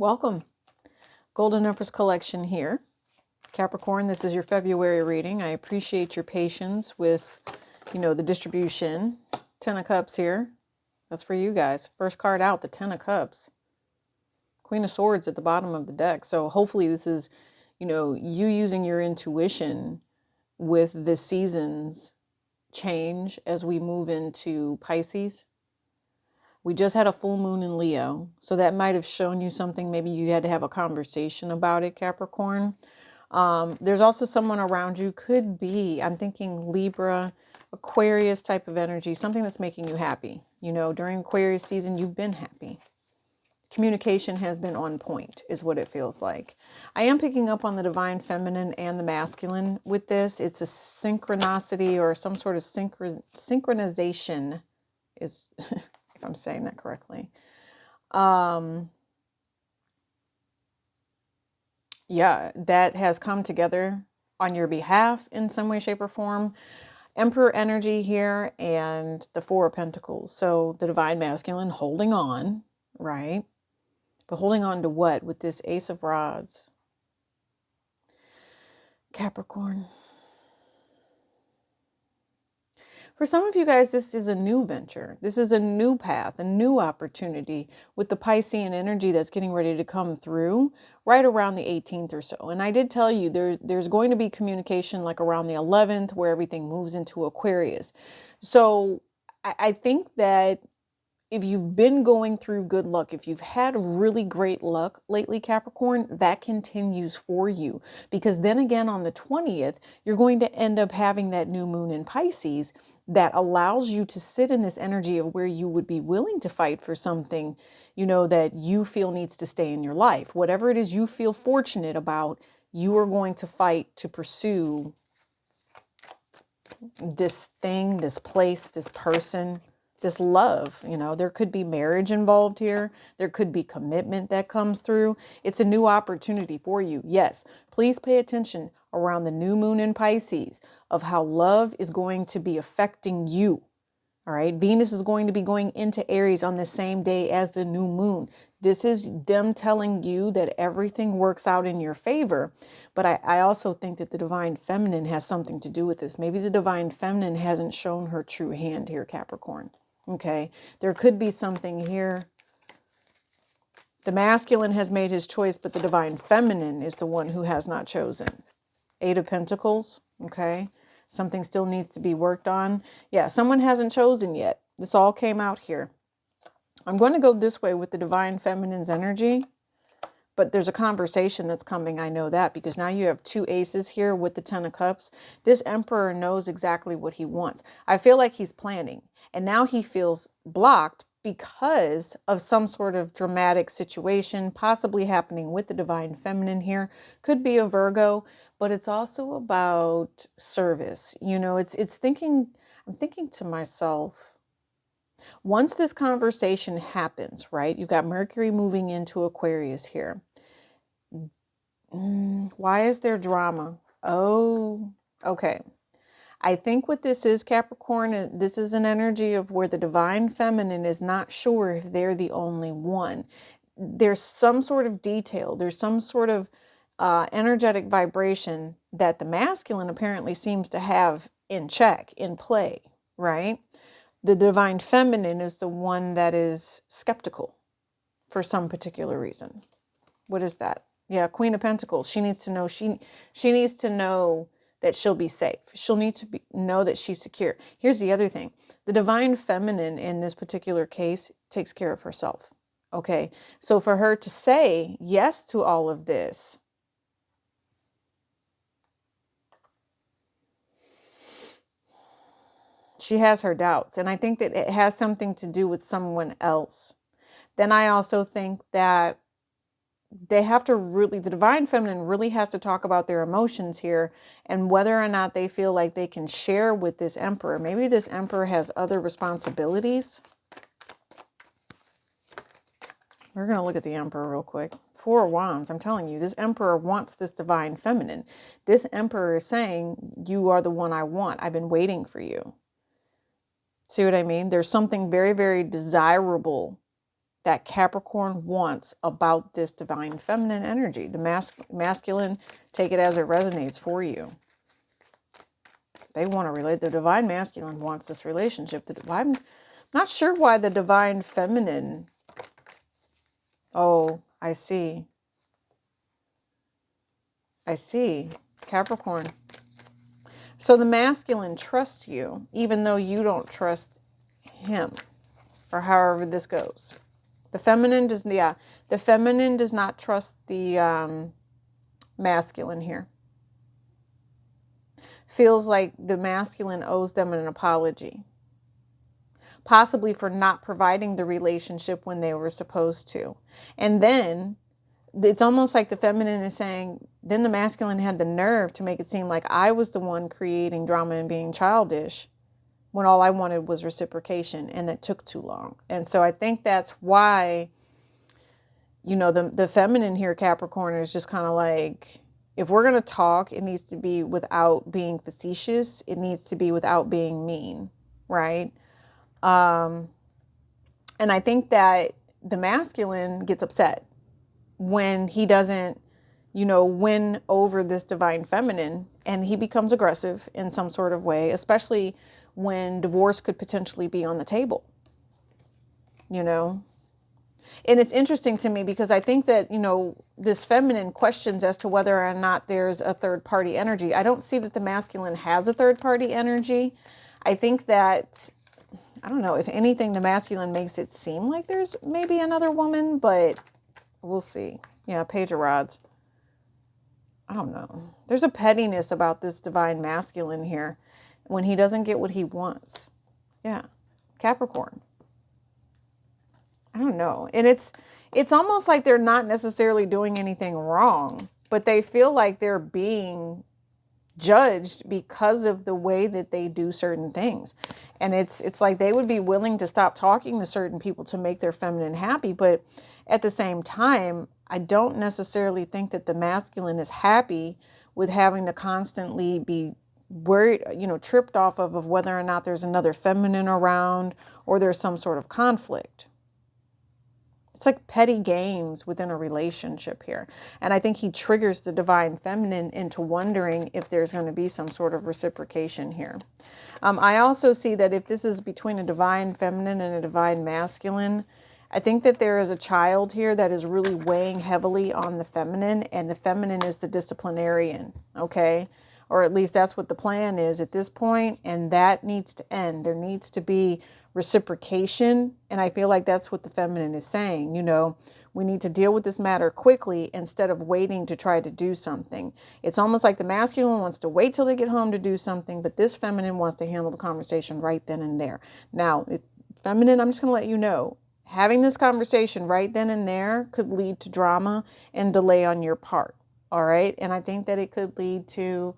Welcome. Golden Empress Collection here. Capricorn, this is your February reading. I appreciate your patience with, the distribution. 10 of Cups here. That's for you guys. First card out, the 10 of Cups. Queen of Swords at the bottom of the deck. So hopefully this is, you using your intuition with the seasons change as we move into Pisces. We just had a full moon in Leo, so that might have shown you something. Maybe you had to have a conversation about it, Capricorn. There's also someone around you, could be, I'm thinking Libra, Aquarius type of energy, something that's making you happy. During Aquarius season, you've been happy. Communication has been on point, is what it feels like. I am picking up on the divine feminine and the masculine with this. It's a synchronicity or some sort of synchronization is... if I'm saying that correctly. Yeah, that has come together on your behalf in some way, shape, or form. Emperor energy here and the Four of Pentacles. So the divine masculine holding on, right? But holding on to what with this Ace of Rods? Capricorn. For some of you guys, this is a new venture. This is a new path, a new opportunity with the Piscean energy that's getting ready to come through right around the 18th or so. And I did tell you there's going to be communication like around the 11th where everything moves into Aquarius. So I think that if you've been going through good luck, if you've had really great luck lately, Capricorn, that continues for you. Because then again, on the 20th, you're going to end up having that new moon in Pisces that allows you to sit in this energy of where you would be willing to fight for something, that you feel needs to stay in your life. Whatever it is you feel fortunate about, you are going to fight to pursue this thing, this place, this person, this love. There could be marriage involved here. There could be commitment that comes through. It's a new opportunity for you. Yes, please pay attention around the new moon in Pisces of how love is going to be affecting you. All right. Venus is going to be going into Aries on the same day as the new moon. This is them telling you that everything works out in your favor. But I also think that the divine feminine has something to do with this. Maybe the divine feminine hasn't shown her true hand here, Capricorn. Okay. There could be something here. The masculine has made his choice, but the divine feminine is the one who has not chosen. 8 of Pentacles. Okay. Something still needs to be worked on. Yeah, someone hasn't chosen yet. This all came out here. I'm going to go this way with the divine feminine's energy, but there's a conversation that's coming. I know that because now you have 2 aces here with the 10 of Cups. This emperor knows exactly what he wants. I feel like he's planning, and now he feels blocked because of some sort of dramatic situation possibly happening with the divine feminine here. Could be a Virgo, but it's also about service. It's thinking, I'm thinking to myself, once this conversation happens, right? You've got Mercury moving into Aquarius here. Why is there drama? Oh, okay. I think what this is, Capricorn, this is an energy of where the divine feminine is not sure if they're the only one. There's some sort of detail. There's some sort of energetic vibration that the masculine apparently seems to have in check, in play, right? The divine feminine is the one that is skeptical for some particular reason. What is that? Yeah, Queen of Pentacles. She needs to know, she needs to know that she'll be safe. She'll need to know that she's secure. Here's the other thing. The divine feminine in this particular case takes care of herself. Okay. So for her to say yes to all of this, she has her doubts. And I think that it has something to do with someone else. Then I also think that they have to really, the divine feminine really has to talk about their emotions here and whether or not they feel like they can share with this emperor. Maybe this emperor has other responsibilities. We're going to look at the emperor real quick. 4 of Wands. I'm telling you, this emperor wants this divine feminine. This emperor is saying, you are the one I want. I've been waiting for you. See what I mean? There's something very, very desirable that Capricorn wants about this divine feminine energy. The masculine, take it as it resonates for you. They want to relate. The divine masculine wants this relationship. I'm not sure why the divine feminine. Oh, I see. I see. Capricorn. So the masculine trusts you, even though you don't trust him, or however this goes. The feminine does, yeah, the feminine does not trust the masculine here. Feels like the masculine owes them an apology, possibly for not providing the relationship when they were supposed to. And then it's almost like the feminine is saying, then the masculine had the nerve to make it seem like I was the one creating drama and being childish, when all I wanted was reciprocation, and that took too long. And so I think that's why, you know, the feminine here, Capricorn, is just kind of like, if we're going to talk, it needs to be without being facetious. It needs to be without being mean, right? And I think that the masculine gets upset when he doesn't, you know, win over this divine feminine, and he becomes aggressive in some sort of way, especially when divorce could potentially be on the table, you know. And it's interesting to me because I think that, you know, this feminine questions as to whether or not there's a third party energy. I don't see that the masculine has a third party energy. I think that, I don't know, if anything, the masculine makes it seem like there's maybe another woman, but we'll see. Yeah, Page of Rods. I don't know. There's a pettiness about this divine masculine here when he doesn't get what he wants. Yeah, Capricorn. I don't know. And it's almost like they're not necessarily doing anything wrong, but they feel like they're being judged because of the way that they do certain things. And it's like they would be willing to stop talking to certain people to make their feminine happy. But at the same time, I don't necessarily think that the masculine is happy with having to constantly be worried, you know, tripped off of whether or not there's another feminine around or there's some sort of conflict. It's like petty games within a relationship here. And I think he triggers the divine feminine into wondering if there's going to be some sort of reciprocation here. I also see that if this is between a divine feminine and a divine masculine, I think that there is a child here that is really weighing heavily on the feminine, and the feminine is the disciplinarian, okay? Or at least that's what the plan is at this point, and that needs to end. There needs to be reciprocation, and I feel like that's what the feminine is saying. You know, we need to deal with this matter quickly instead of waiting to try to do something. It's almost like the masculine wants to wait till they get home to do something, but this feminine wants to handle the conversation right then and there. Now, feminine, I'm just going to let you know, having this conversation right then and there could lead to drama and delay on your part. All right. And I think that it could lead to,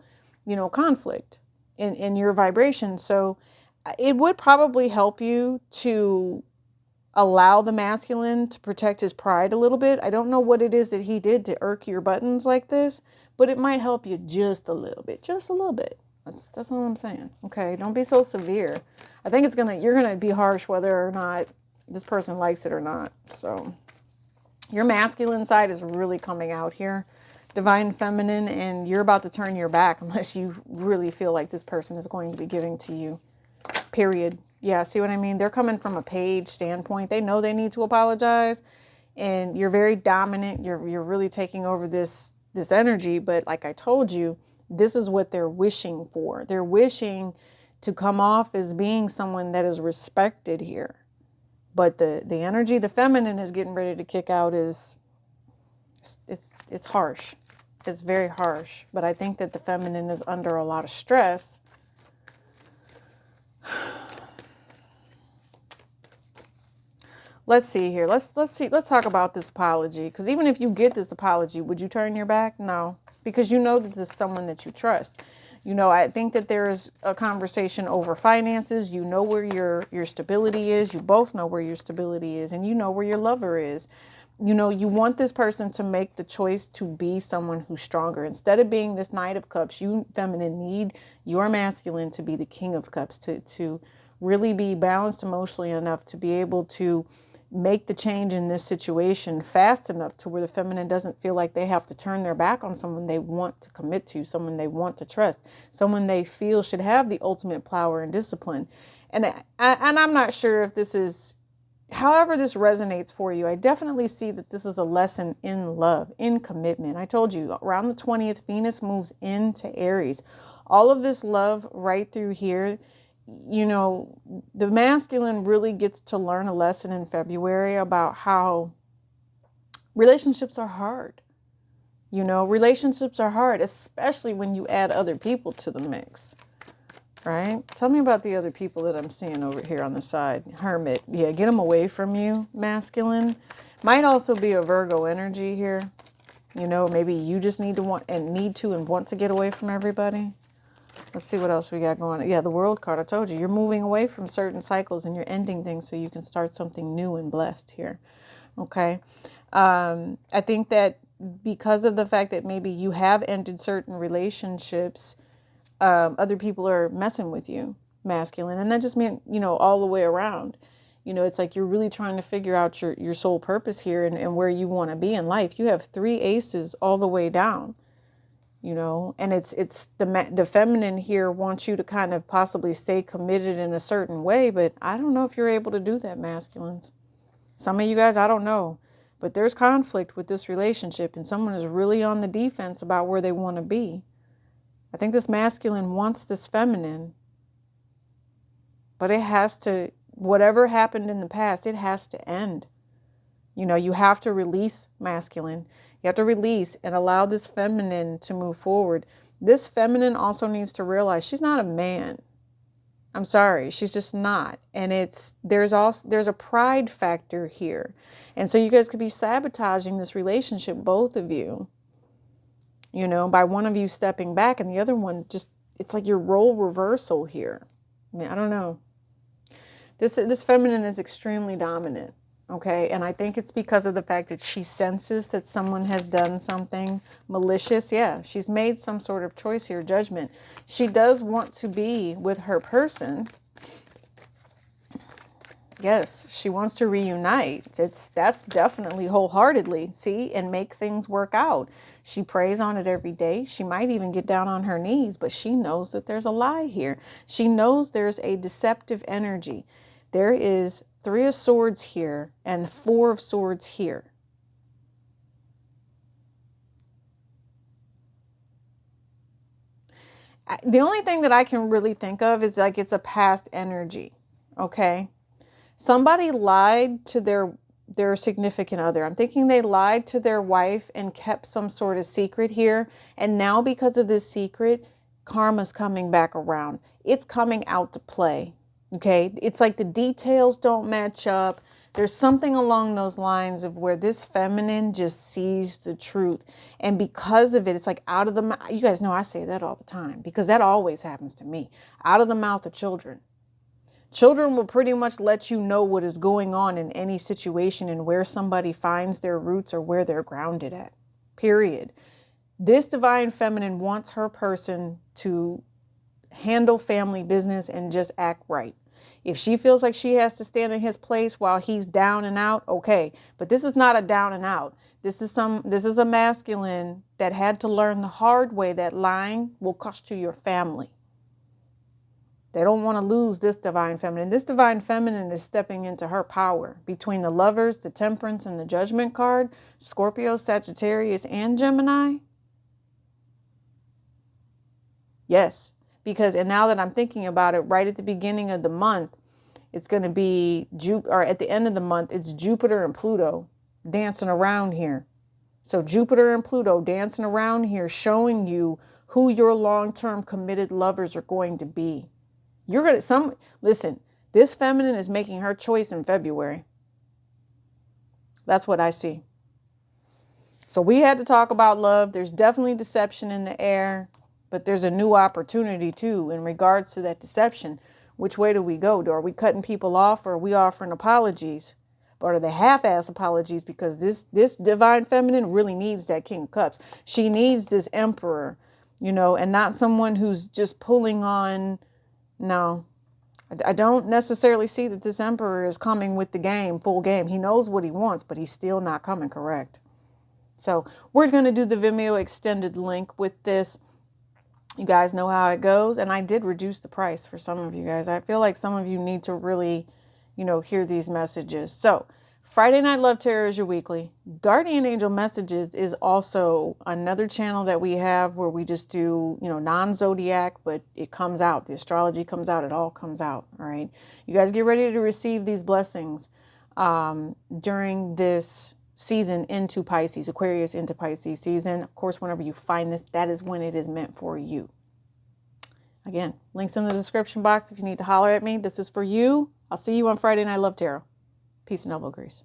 you know, conflict in your vibration. So it would probably help you to allow the masculine to protect his pride a little bit. I don't know what it is that he did to irk your buttons like this, but it might help you just a little bit, just a little bit. That's all I'm saying. Okay. Don't be so severe. I think you're going to be harsh whether or not this person likes it or not. So your masculine side is really coming out here, divine feminine, and you're about to turn your back unless you really feel like this person is going to be giving to you, period. Yeah, see what I mean? They're coming from a page standpoint. They know they need to apologize, and you're very dominant. You're really taking over this energy, but like I told you, this is what they're wishing for. They're wishing to come off as being someone that is respected here. But the energy the feminine is getting ready to kick out is, it's harsh. It's very harsh. But I think that the feminine is under a lot of stress. Let's see here. Let's talk about this apology. Because even if you get this apology, would you turn your back? No. Because you know that this is someone that you trust. You know, I think that there's a conversation over finances. You know where your stability is. You both know where your stability is. And you know where your lover is. You know, you want this person to make the choice to be someone who's stronger. Instead of being this Knight of Cups, you feminine need your masculine to be the King of Cups, to really be balanced emotionally enough to be able to make the change in this situation fast enough to where the feminine doesn't feel like they have to turn their back on someone they want to commit to, someone they want to trust, someone they feel should have the ultimate power and discipline. And I'm not sure if this is, however this resonates for you, I definitely see that this is a lesson in love, in commitment. I told you, around the 20th, Venus moves into Aries. All of this love right through here, you know, the masculine really gets to learn a lesson in February about how relationships are hard. You know, relationships are hard, especially when you add other people to the mix, right? Tell me about the other people that I'm seeing over here on the side. Hermit. Yeah, get them away from you, masculine. Might also be a Virgo energy here. You know, maybe you just need to want to get away from everybody. Let's see what else we got going on. Yeah, the World card. I told you, you're moving away from certain cycles and you're ending things so you can start something new and blessed here. Okay. I think that because of the fact that maybe you have ended certain relationships, other people are messing with you, masculine. And that just means, you know, all the way around. You know, it's like you're really trying to figure out your soul purpose here and where you want to be in life. You have 3 aces all the way down. You know, and it's the feminine here wants you to kind of possibly stay committed in a certain way, but I don't know if you're able to do that, masculines. Some of you guys, I don't know, but there's conflict with this relationship and someone is really on the defense about where they want to be. I think this masculine wants this feminine, but it has to, whatever happened in the past, it has to end. You know, you have to release, masculine. You have to release and allow this feminine to move forward. This feminine also needs to realize she's not a man. I'm sorry, she's just not. And there's a pride factor here. And so you guys could be sabotaging this relationship, both of you, you know, by one of you stepping back and the other one just, it's like your role reversal here. I mean, I don't know. This feminine is extremely dominant. Okay, and I think it's because of the fact that she senses that someone has done something malicious. Yeah, she's made some sort of choice here, judgment. She does want to be with her person. Yes, she wants to reunite. That's definitely wholeheartedly, see, and make things work out. She prays on it every day. She might even get down on her knees, but she knows that there's a lie here. She knows there's a deceptive energy. There is 3 of Swords here and 4 of Swords here. The only thing that I can really think of is like it's a past energy, okay? Somebody lied to their significant other. I'm thinking they lied to their wife and kept some sort of secret here. And now because of this secret, karma's coming back around. It's coming out to play. Okay, it's like the details don't match up. There's something along those lines of where this feminine just sees the truth. And because of it, it's like out of the mouth. You guys know I say that all the time because that always happens to me. Out of the mouth of children. Children will pretty much let you know what is going on in any situation and where somebody finds their roots or where they're grounded at. Period. This divine feminine wants her person to handle family business and just act right. If she feels like she has to stand in his place while he's down and out, okay. But this is not a down and out. This is a masculine that had to learn the hard way that lying will cost you your family. They don't want to lose this divine feminine. This divine feminine is stepping into her power between the Lovers, the Temperance, and the Judgment card, Scorpio, Sagittarius, and Gemini. Yes. Because, and now that I'm thinking about it, right at the beginning of the month, it's going to be, or at the end of the month, it's Jupiter and Pluto dancing around here. So Jupiter and Pluto dancing around here, showing you who your long-term committed lovers are going to be. Listen, this feminine is making her choice in February. That's what I see. So we had to talk about love. There's definitely deception in the air. But there's a new opportunity, too, in regards to that deception. Which way do we go? Are we cutting people off or are we offering apologies? Or are they half-ass apologies? Because this divine feminine really needs that King of Cups. She needs this Emperor, you know, and not someone who's just pulling on. No, I don't necessarily see that this Emperor is coming with the game, full game. He knows what he wants, but he's still not coming correct. So we're going to do the Vimeo extended link with this. You guys know how it goes. And I did reduce the price for some of you guys. I feel like some of you need to really, hear these messages. So Friday Night Love Tarot is your weekly. Guardian Angel Messages is also another channel that we have where we just do, non-zodiac, but it comes out. The astrology comes out. It all comes out. All right. You guys get ready to receive these blessings during this season into Pisces, Aquarius into Pisces season. Of course, whenever you find this, that is when it is meant for you. Again, links in the description box if you need to holler at me. This is for you. I'll see you on Friday Night Love Tarot. Peace and elbow grease.